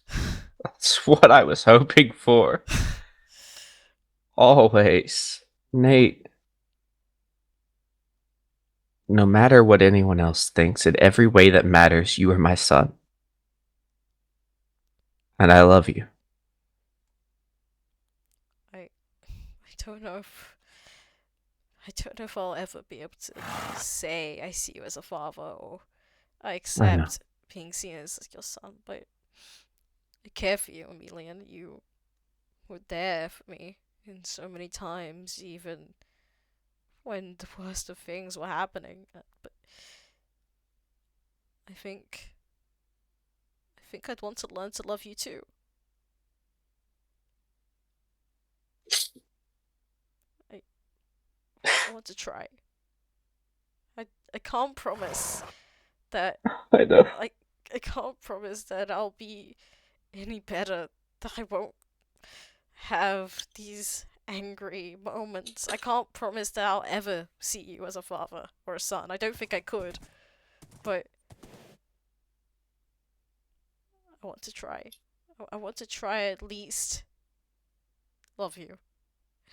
That's what I was hoping for. Always. Nate. No matter what anyone else thinks, in every way that matters, you are my son. And I love you. I don't know if I'll ever be able to say I see you as a father or I accept being seen as your son, but I care for you, Emilian. You were there for me in so many times, even when the worst of things were happening. But I think I'd want to learn to love you too. I want to try. I can't promise that I know. I can't promise that I'll be any better, that I won't have these angry moments. I can't promise that I'll ever see you as a father or a son. I don't think I could, but I want to try. I want to try at least love you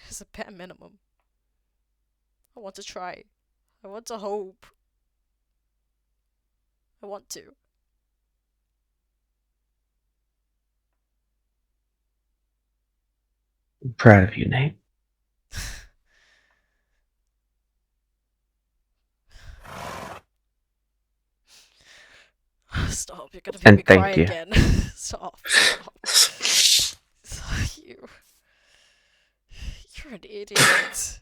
as a bare minimum. I want to try. I want to hope. I want to. I'm proud of you, Nate. Stop, you're gonna make And me cry thank you. again. Stop. You're an idiot.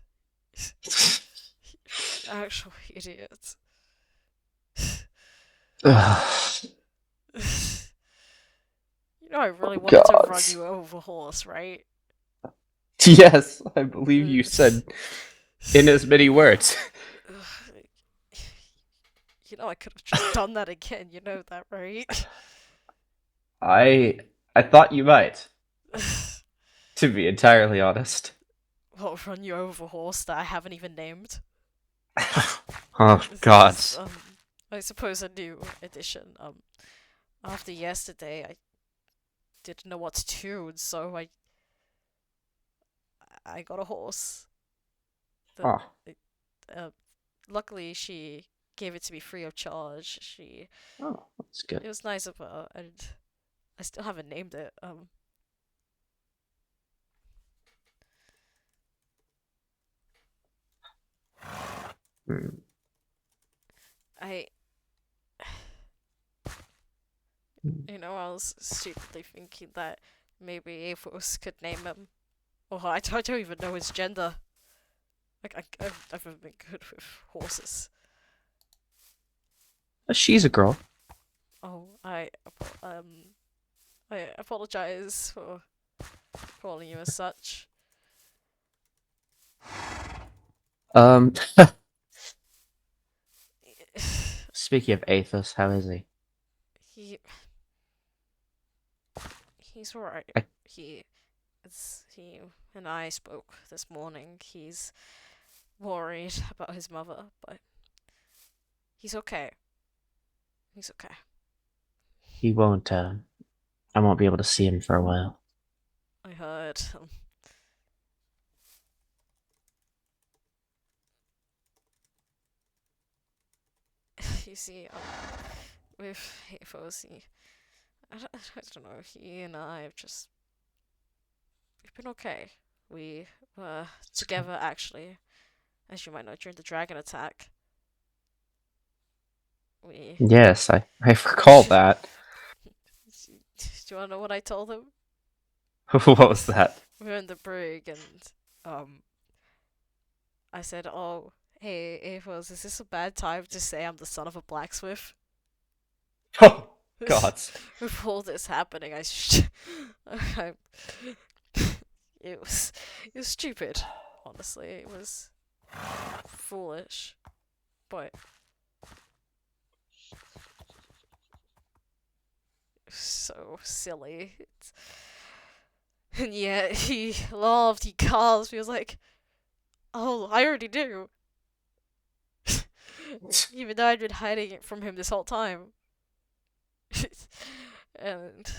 Actual idiot. Ugh. You know I really wanted to God. run you over, horse, right? Yes, I believe you said in as many words. You know I could have just done that again, you know that, right? I thought you might, to be entirely honest. Well, run you over, horse that I haven't even named. Oh God. This is, I suppose a new addition. After yesterday, I didn't know what to do, and so I got a horse. Oh. Luckily, she gave it to me free of charge. Oh, that's good. It was nice of her, and I still haven't named it. Hmm. I was stupidly thinking that maybe Athos could name him. Or I don't even know his gender. Like, I've never been good with horses. She's a girl. Oh, I apologize for calling you as such. Speaking of Athos, how is he? He's alright. I- He and I spoke this morning. He's worried about his mother, but he's okay. He's okay. He won't. I won't be able to see him for a while. I heard. You see, with Athos, I don't know. He and I have just we've been okay. We were together actually, as you might know, during the dragon attack. Yes, I recall that. Do you wanna know what I told him? What was that? We were in the brig and I said, "Oh, hey, Athos, is this a bad time to say I'm the son of a blacksmith?" Oh God. With all this happening, it was stupid. Honestly, it was foolish, but so silly. And yet he laughed, he gasped, he was like, "Oh, I already knew." Even though I'd been hiding it from him this whole time. And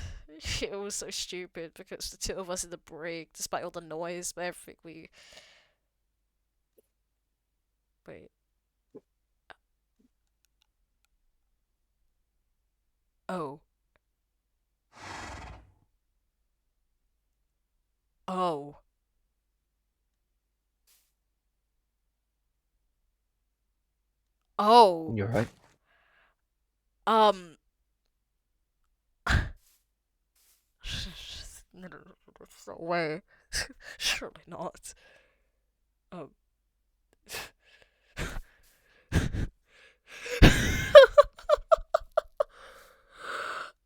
it was so stupid because the two of us in the brig, despite all the noise and everything, Wait. Oh. Oh. Oh. You're right. Um. No, there's no way. Surely not. Um.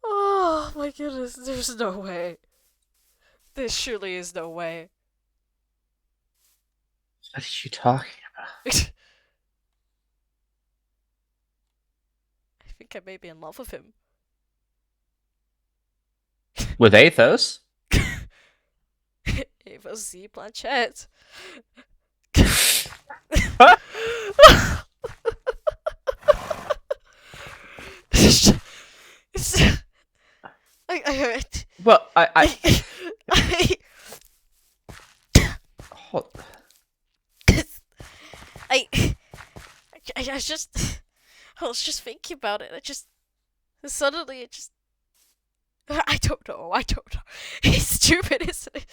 Oh my goodness, there's no way. There surely is no way. What are you talking I think I may be in love with him. about? With Athos? Ava Z. Planchette. It's- I heard. Well, I hold- I, I was just, I was just thinking about it. Suddenly it just, I don't know. It's stupid, isn't it?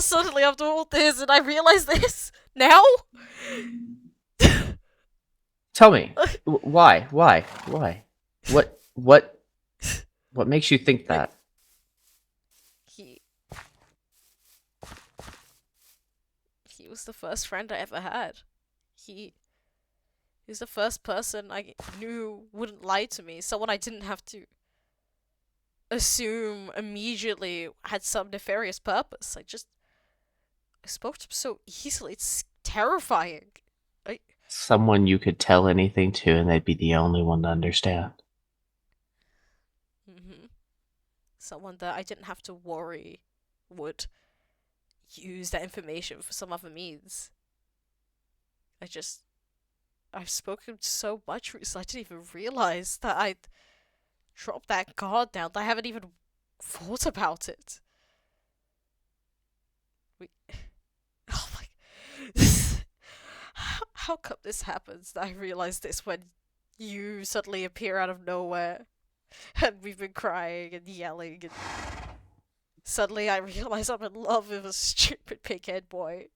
Suddenly after all this, and I realize this now. tell me, why? What makes you think that? He was the first friend I ever had. He was the first person I knew wouldn't lie to me. Someone I didn't have to assume immediately had some nefarious purpose. I spoke to him so easily. It's terrifying. Someone you could tell anything to, and they'd be the only one to understand. Someone that I didn't have to worry would use that information for some other means. I've spoken so much recently, I didn't even realize that I'd dropped that guard down. I haven't even thought about it. Oh my. How come this happens that I realize this when you suddenly appear out of nowhere? And we've been crying and yelling, and suddenly I realize I'm in love with a stupid pig-head boy.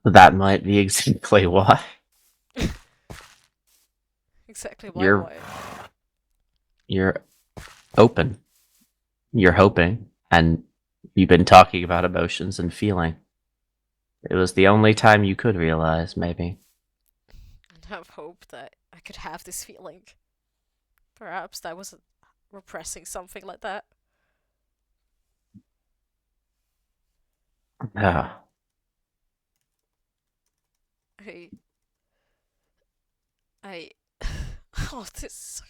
That might be exactly why. Exactly why. You're- You're open. You're hoping, and you've been talking about emotions and feeling. It was the only time you could realize, maybe. And have hope that I could have this feeling. Perhaps I wasn't repressing something like that. Ah, I oh, this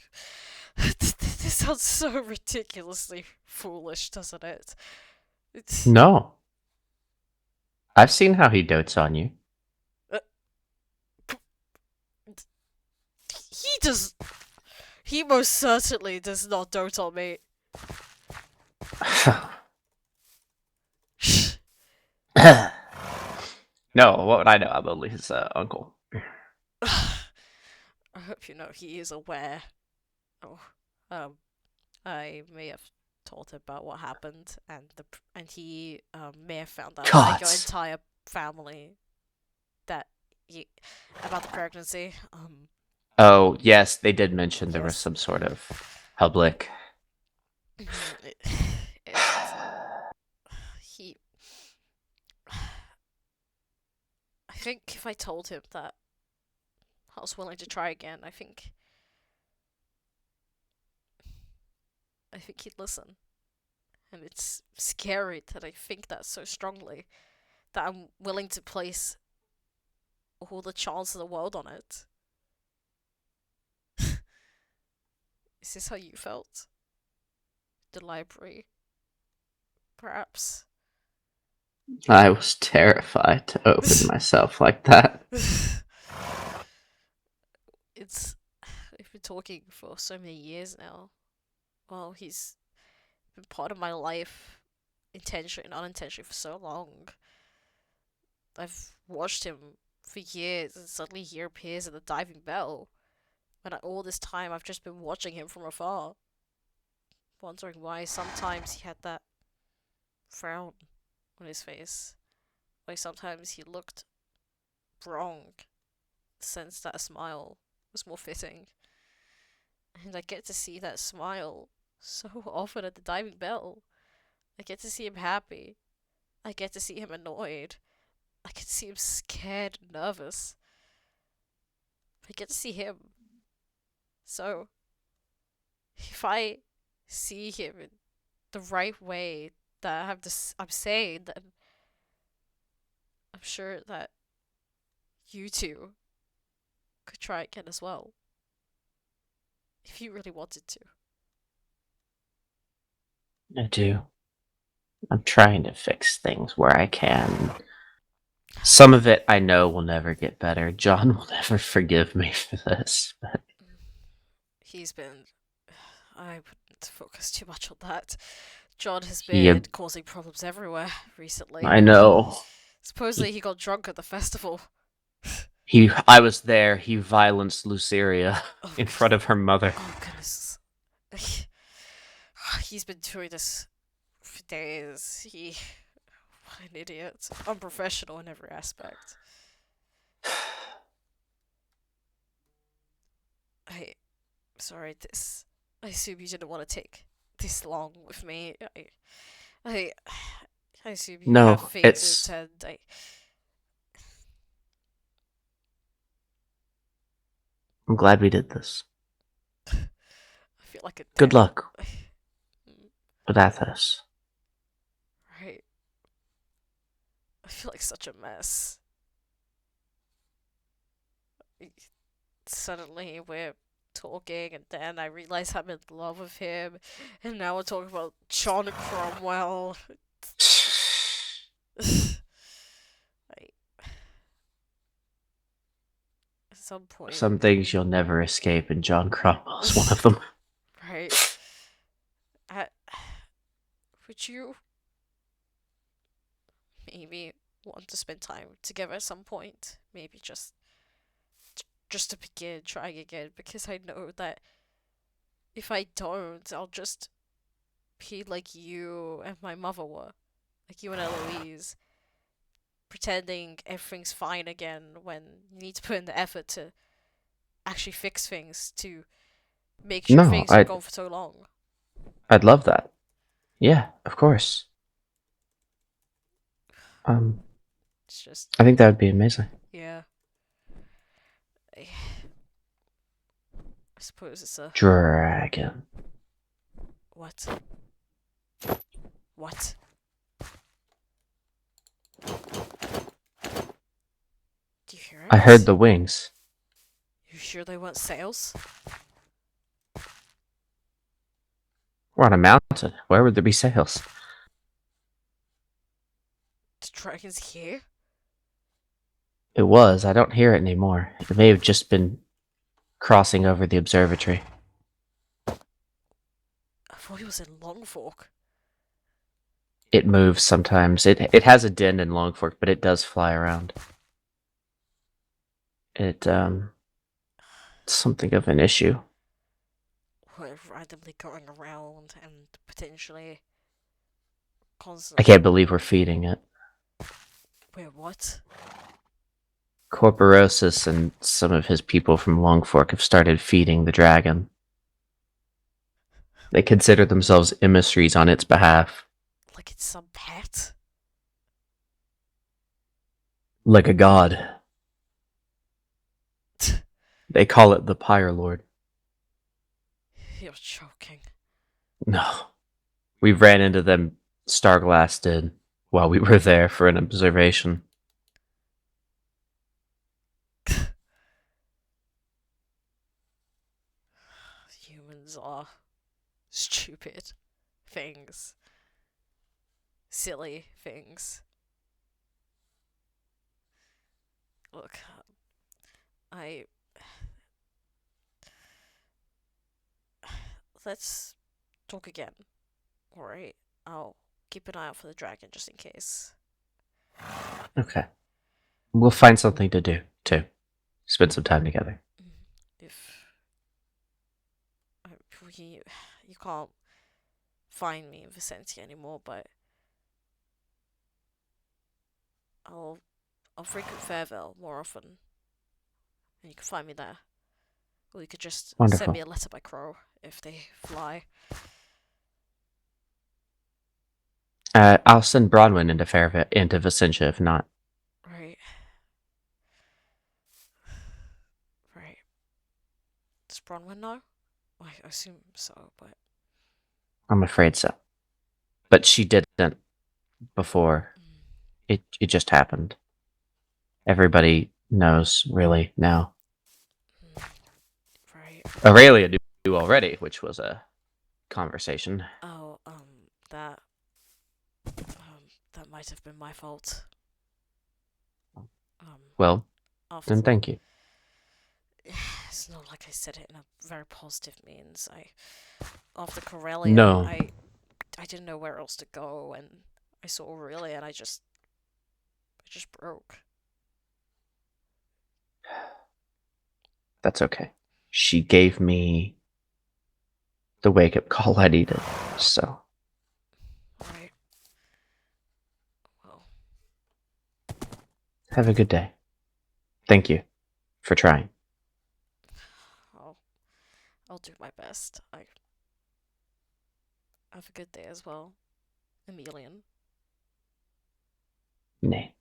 sounds so ridiculously foolish, doesn't it? It's no. I've seen how he dotes on you. he most certainly does not dote on me. No, what would I know? I'm only his uncle. I hope you know he is aware. Oh, I may have told him about what happened, and he may have found out like your God. entire family about the pregnancy. Oh, yes, they did mention there was Yes. some sort of public. He. I think if I told him that I was willing to try again, I think he'd listen. And it's scary that I think that so strongly that I'm willing to place all the chance in the world on it. Is this how you felt? The library? Perhaps? I was terrified to open myself like that. We've been talking for so many years now. Well, he's been part of my life, intentionally and unintentionally, for so long. I've watched him for years, and suddenly he appears at the diving bell when all this time I've just been watching him from afar, wondering why sometimes he had that frown on his face. Why sometimes he looked wrong, the sense that a smile was more fitting. And I get to see that smile so often at the Diving Bell. I get to see him happy. I get to see him annoyed. I get to see him scared and nervous. I get to see him. So, if I see him in the right way that I'm saying, then I'm sure that you two could try again as well. If you really wanted to. I do. I'm trying to fix things where I can. Some of it I know will never get better. John will never forgive me for this. But He's been... I wouldn't focus too much on that. John has He- been causing problems everywhere recently. I know. Supposedly he got drunk at the festival. I was there. He violenced Luceria Oh, in front of her mother. Oh, goodness. He's been doing this for days. What an idiot. Unprofessional in every aspect. Sorry, I assume you didn't want to take this long with me. I assume you No, have fate it's- to attend. I'm glad we did this. I feel like a Good dick. luck with Athos. Right. I feel like such a mess. Suddenly we're talking, and then I realize I'm in love with him, and now we're talking about John Cromwell. At some point. Some things you'll never escape, and John Cromwell is one of them. Right. Would you maybe want to spend time together at some point? Maybe just to begin trying again, because I know that if I don't, I'll just be like you and my mother were. Like you and Eloise. Pretending everything's fine again when you need to put in the effort to actually fix things, to make sure No, things have gone for so long. I'd love that. Yeah, of course. It's just, I think that would be amazing. yeah. I suppose it's a... Dragon. What? What? Do you hear it? I heard the wings. You sure they weren't sails? We're on a mountain. Where would there be sails? The dragon's here? It was. I don't hear it anymore. It may have just been crossing over the observatory. I thought he was in Longfork. It moves sometimes. It has a den in Longfork, but it does fly around. It's something of an issue. We're randomly going around and potentially I constantly... can't believe we're feeding it. Wait, what? Corporosis and some of his people from Longfork have started feeding the dragon. They consider themselves emissaries on its behalf. Like it's some pet? Like a god. They call it the Pyre Lord. You're joking. No. We ran into them, Starglass did, while we were there for an observation. Humans are stupid things. Silly things. Look, let's talk again. Alright? I'll keep an eye out for the dragon just in case. Okay. We'll find something to do, too. Spend some time together. If you, you can't find me in Vicentia anymore, but I'll frequent Fairville more often, and you can find me there. Or you could just send Wonderful. me a letter by crow if they fly. I'll send Bronwyn into Vicentia if not. Right. Right. Does Bronwyn know? I assume so, but I'm afraid so. But she didn't before. It just happened. Everybody knows, really, now. right. Aurelia knew already, which was a conversation. Oh, that that might have been my fault. Well, After then thank you. it's not like I said it in a very positive means. After Corellia, No. I didn't know where else to go, and I saw Aurelia, and I just broke. That's okay. She gave me the wake-up call I needed, so... Right. Well, Have a good day. Thank you for trying. I'll do my best. Have a good day as well, Emilian. Nay.